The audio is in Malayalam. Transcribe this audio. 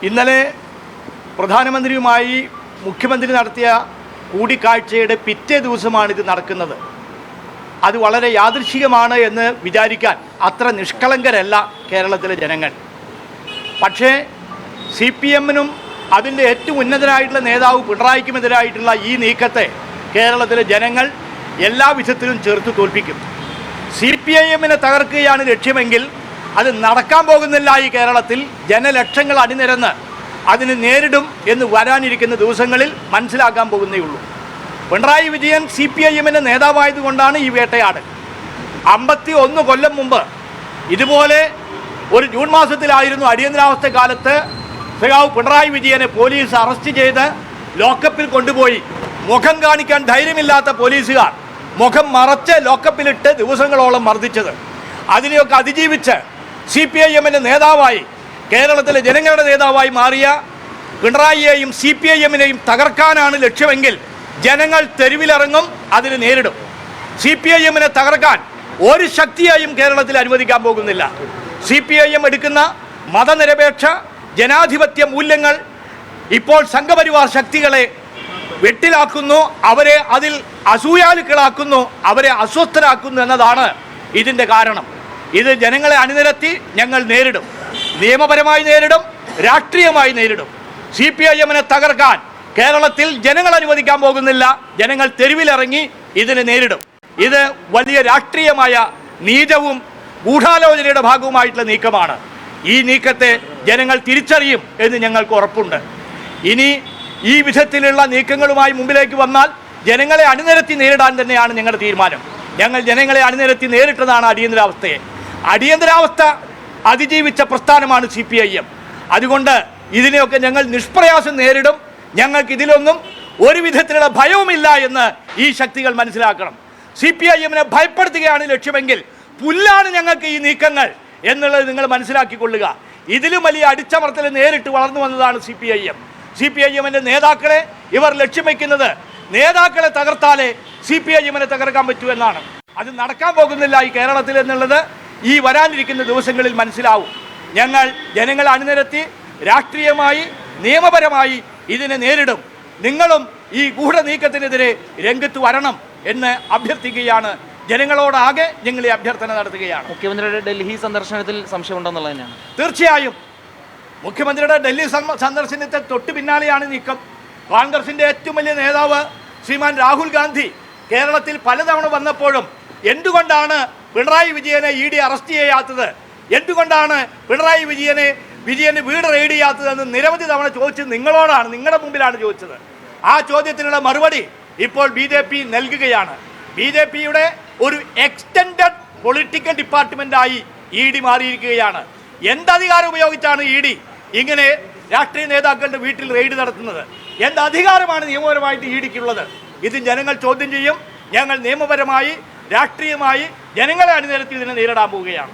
ഇന്നലെ പ്രധാനമന്ത്രിയുമായി മുഖ്യമന്ത്രി നടത്തിയ കൂടിക്കാഴ്ചയുടെ പിറ്റേ ദിവസമാണ് ഇത് നടക്കുന്നത്. അത് വളരെ യാദൃശ്ചികമാണ് എന്ന് വിചാരിക്കാൻ അത്ര നിഷ്കളങ്കരല്ല കേരളത്തിലെ ജനങ്ങൾ. പക്ഷേ CPM-നും അതിൻ്റെ ഏറ്റവും ഉന്നതനായിട്ടുള്ള നേതാവ് പിണറായിക്കുമെതിരായിട്ടുള്ള ഈ നീക്കത്തെ കേരളത്തിലെ ജനങ്ങൾ എല്ലാ വിധത്തിലും ചെറുത്തു തോൽപ്പിക്കും. CPIM-നെ തകർക്കുകയാണ് ലക്ഷ്യമെങ്കിൽ അത് നടക്കാൻ പോകുന്നില്ല. ഈ കേരളത്തിൽ ജനലക്ഷങ്ങൾ അണിനിരന്ന് അതിന് നേരിടും എന്ന് വരാനിരിക്കുന്ന ദിവസങ്ങളിൽ മനസ്സിലാക്കാൻ പോകുന്നേ ഉള്ളൂ. പിണറായി വിജയൻ CPIM-ൻ്റെ നേതാവായതുകൊണ്ടാണ് ഈ വേട്ടയാട്. 51 കൊല്ലം മുമ്പ് ഇതുപോലെ ഒരു ജൂൺ മാസത്തിലായിരുന്നു അടിയന്തരാവസ്ഥ കാലത്ത് സഖാവ് പിണറായി വിജയനെ പോലീസ് അറസ്റ്റ് ചെയ്ത് ലോക്കപ്പിൽ കൊണ്ടുപോയി. മുഖം കാണിക്കാൻ ധൈര്യമില്ലാത്ത പോലീസുകാർ മുഖം മറച്ച് ലോക്കപ്പിലിട്ട് ദിവസങ്ങളോളം മർദ്ദിച്ചത്. അതിനെയൊക്കെ അതിജീവിച്ച് CPIM-ൻ്റെ നേതാവായി കേരളത്തിലെ ജനങ്ങളുടെ നേതാവായി മാറിയ പിണറായിയെയും CPIM-നെയും തകർക്കാനാണ് ലക്ഷ്യമെങ്കിൽ ജനങ്ങൾ തെരുവിലിറങ്ങും, അതിന് നേരിടും. CPIM-നെ തകർക്കാൻ ഒരു ശക്തിയെയും കേരളത്തിൽ അനുവദിക്കാൻ പോകുന്നില്ല. CPIM എടുക്കുന്ന മതനിരപേക്ഷ ജനാധിപത്യ മൂല്യങ്ങൾ ഇപ്പോൾ സംഘപരിവാർ ശക്തികളെ വെട്ടിലാക്കുന്നു, അവരെ അതിൽ അസൂയാലുക്കളാക്കുന്നു, അവരെ അസ്വസ്ഥരാക്കുന്നു എന്നതാണ് ഇതിൻ്റെ കാരണം. ഇത് ജനങ്ങളെ അണിനിരത്തി ഞങ്ങൾ നേരിടും, നിയമപരമായി നേരിടും, രാഷ്ട്രീയമായി നേരിടും. CPIM-നെ തകർക്കാൻ കേരളത്തിൽ ജനങ്ങൾ അനുവദിക്കാൻ പോകുന്നില്ല. ജനങ്ങൾ തെരുവിലിറങ്ങി ഇതിനെ നേരിടും. ഇത് വലിയ രാഷ്ട്രീയമായ നീചവും ഗൂഢാലോചനയുടെ ഭാഗവുമായിട്ടുള്ള നീക്കമാണ്. ഈ നീക്കത്തെ ജനങ്ങൾ തിരിച്ചറിയും എന്ന് ഞങ്ങൾക്ക് ഉറപ്പുണ്ട്. ഇനി ഈ വിധത്തിലുള്ള നീക്കങ്ങളുമായി മുമ്പിലേക്ക് വന്നാൽ ജനങ്ങളെ അണിനിരത്തി നേരിടാൻ തന്നെയാണ് ഞങ്ങളുടെ തീരുമാനം. ഞങ്ങൾ ജനങ്ങളെ അണിനിരത്തി നേരിട്ടതാണ് അടിയന്തരാവസ്ഥയെ. അടിയന്തരാവസ്ഥ അതിജീവിച്ച പ്രസ്ഥാനമാണ് CPIM. അതുകൊണ്ട് ഇതിനെയൊക്കെ ഞങ്ങൾ നിഷ്പ്രയാസം നേരിടും. ഞങ്ങൾക്ക് ഇതിലൊന്നും ഒരു വിധത്തിലുള്ള ഭയവുമില്ല എന്ന് ഈ ശക്തികൾ മനസ്സിലാക്കണം. CPIM-നെ ഭയപ്പെടുത്തുകയാണ് ലക്ഷ്യമെങ്കിൽ പുല്ലാണ് ഞങ്ങൾക്ക് ഈ നീക്കങ്ങൾ എന്നുള്ളത് നിങ്ങൾ മനസ്സിലാക്കിക്കൊള്ളുക. ഇതിലും വലിയ അടിച്ചമർത്തൽ നേരിട്ട് വളർന്നു വന്നതാണ് CPIM. CPIM-ൻ്റെ നേതാക്കളെ ഇവർ ലക്ഷ്യം വയ്ക്കുന്നത് നേതാക്കളെ തകർത്താലേ CPIM-നെ തകർക്കാൻ പറ്റൂ എന്നാണ്. അത് നടക്കാൻ പോകുന്നില്ല ഈ കേരളത്തിൽ എന്നുള്ളത് ഈ വരാനിരിക്കുന്ന ദിവസങ്ങളിൽ മനസ്സിലാവും. ഞങ്ങൾ ജനങ്ങളെ അണിനിരത്തി രാഷ്ട്രീയമായി നിയമപരമായി ഇതിനെ നേരിടും. നിങ്ങളും ഈ ഗൂഢനീക്കത്തിനെതിരെ രംഗത്ത് വരണം എന്ന് അഭ്യർത്ഥിക്കുകയാണ്. ജനങ്ങളോടാകെ ഞങ്ങൾ ഈ അഭ്യർത്ഥന നടത്തുകയാണ്. മുഖ്യമന്ത്രിയുടെ ഡൽഹി സന്ദർശനത്തിൽ സംശയമുണ്ടെന്നുള്ളത് തന്നെയാണ്. തീർച്ചയായും മുഖ്യമന്ത്രിയുടെ ഡൽഹി സന്ദർശനത്തെ തൊട്ട് പിന്നാലെയാണ് നീക്കം. കോൺഗ്രസിൻ്റെ ഏറ്റവും വലിയ നേതാവ് ശ്രീമാൻ രാഹുൽ ഗാന്ധി കേരളത്തിൽ പലതവണ വന്നപ്പോഴും എന്തുകൊണ്ടാണ് പിണറായി വിജയനെ ED അറസ്റ്റ് ചെയ്യാത്തത്, എന്തുകൊണ്ടാണ് പിണറായി വിജയന് വീട് റെയ്ഡ് ചെയ്യാത്തതെന്ന് നിരവധി തവണ ചോദിച്ചത് നിങ്ങളോടാണ്, നിങ്ങളുടെ മുമ്പിലാണ് ചോദിച്ചത്. ആ ചോദ്യത്തിനുള്ള മറുപടി ഇപ്പോൾ BJP നൽകുകയാണ്. BJPയുടെ ഒരു എക്സ്റ്റൻഡഡ് പൊളിറ്റിക്കൽ ഡിപ്പാർട്ട്മെൻറ്റായി ED മാറിയിരിക്കുകയാണ്. എന്തധികാരം ഉപയോഗിച്ചാണ് ED ഇങ്ങനെ രാഷ്ട്രീയ നേതാക്കളുടെ വീട്ടിൽ റെയ്ഡ് നടത്തുന്നത്? എന്ത് അധികാരമാണ് നിയമപരമായിട്ട് EDക്കുള്ളത്? ഇത് ജനങ്ങൾ ചോദ്യം ചെയ്യും. ഞങ്ങൾ നിയമപരമായി രാഷ്ട്രീയമായി ജനങ്ങളെ അണിനിരത്തി ഇതിനെ നേരിടാൻ പോവുകയാണ്.